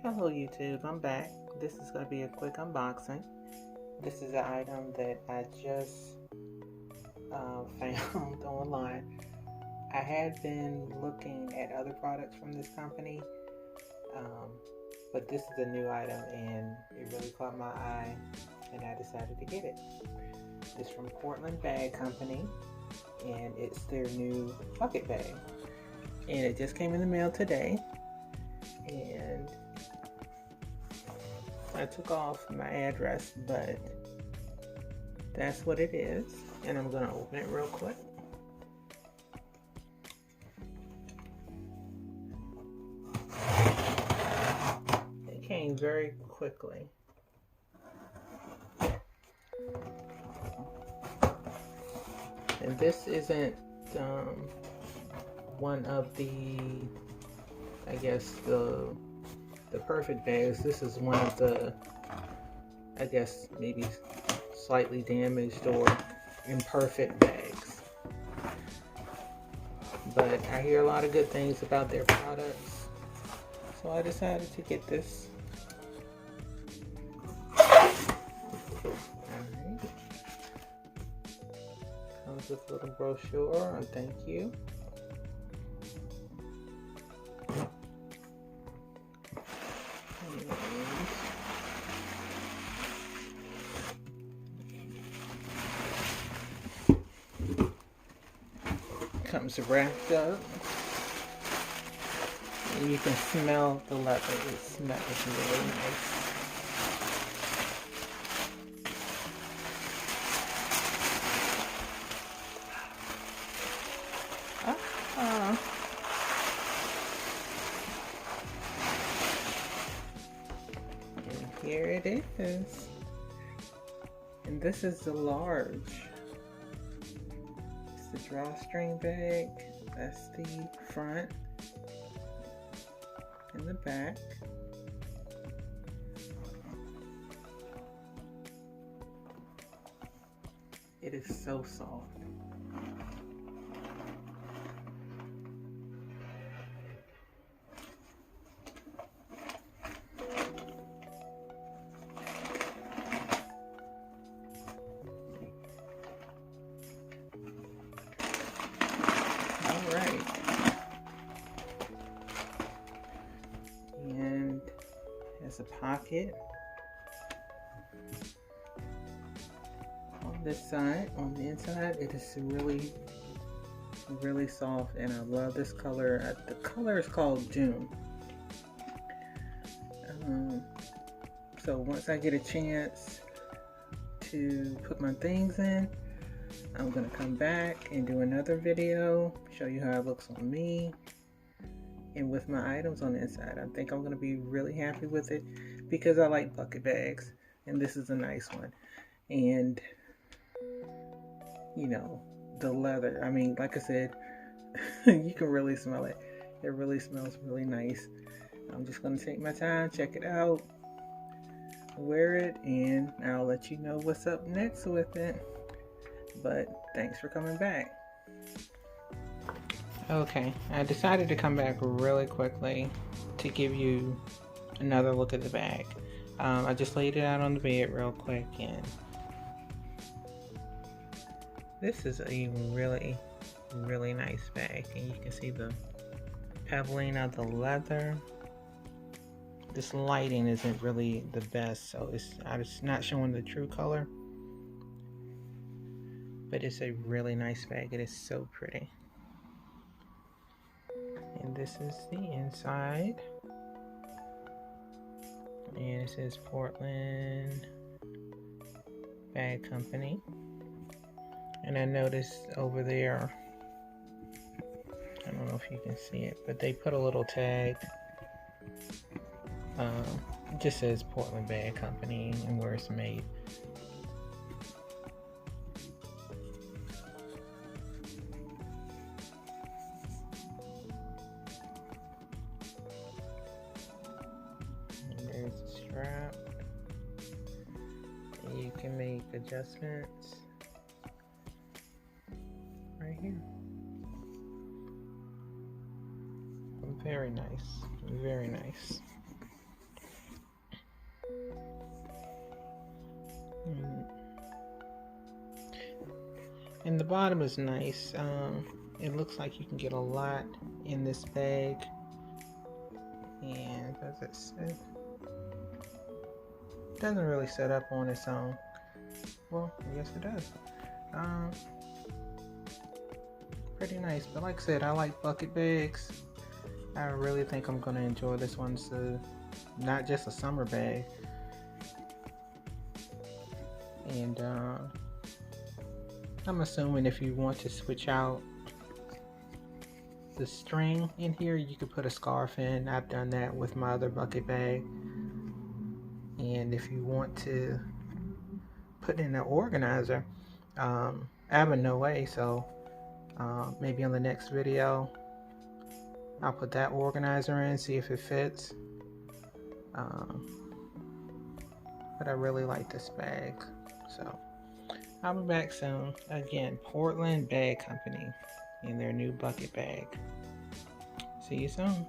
Hello YouTube, I'm back. This is going to be a quick unboxing. This is an item that I just found online. I had been looking at other products from this company, but this is a new item and it really caught my eye and I decided to get it. It's from Portland Bag Company and it's their new bucket bag. And it just came in the mail today. And I took off my address, but that's what it is. And I'm going to open it real quick. It came very quickly. And this isn't one of the, I guess, the perfect bags. This is one of the, I guess, maybe slightly damaged or imperfect bags. But I hear a lot of good things about their products, so I decided to get this. Alright. Comes with a little brochure, and thank you. Comes wrapped up, and you can smell the leather. It smells really nice. And here it is, and this is the large. The drawstring bag, that's the front and the back. It is so soft. Alright, and has a pocket on this side. On the inside, it is really soft, and I love this color. The color is called Dune. So once I get a chance to put my things in, I'm going to come back and do another video, show you how it looks on me and with my items on the inside. I think I'm going to be really happy with it because I like bucket bags, and this is a nice one. And, you know, the leather, I mean, like I said, you can really smell it. It really smells really nice. I'm just going to take my time, check it out, wear it, and I'll let you know what's up next with it. But thanks for coming back. Okay, I decided to come back really quickly to give you another look at the bag. I just laid it out on the bed real quick, and this is a really nice bag, and you can see the pebbling of the leather. This lighting isn't really the best, so it's not showing the true color. But it's a really nice bag. It is so pretty. And this is the inside. And it says Portland Bag Company. And I noticed over there, I don't know if you can see it, but they put a little tag. It just says Portland Bag Company and where it's made. There's the strap. And you can make adjustments right here. Very nice. Very nice. And the bottom is nice. It looks like you can get a lot in this bag. And does it sit? Doesn't really set up on its own. Well, yes it does. Pretty nice. But like I said, I like bucket bags. I really think I'm gonna enjoy this one. So not just a summer bag. And I'm assuming if you want to switch out the string in here, you could put a scarf in. I've done that with my other bucket bag. And if you want to put in an organizer, I have a no way, so maybe on the next video I'll put that organizer in, see if it fits. But I really like this bag, so I'll be back soon. Again, Portland Bag Company and their new bucket bag. See you soon.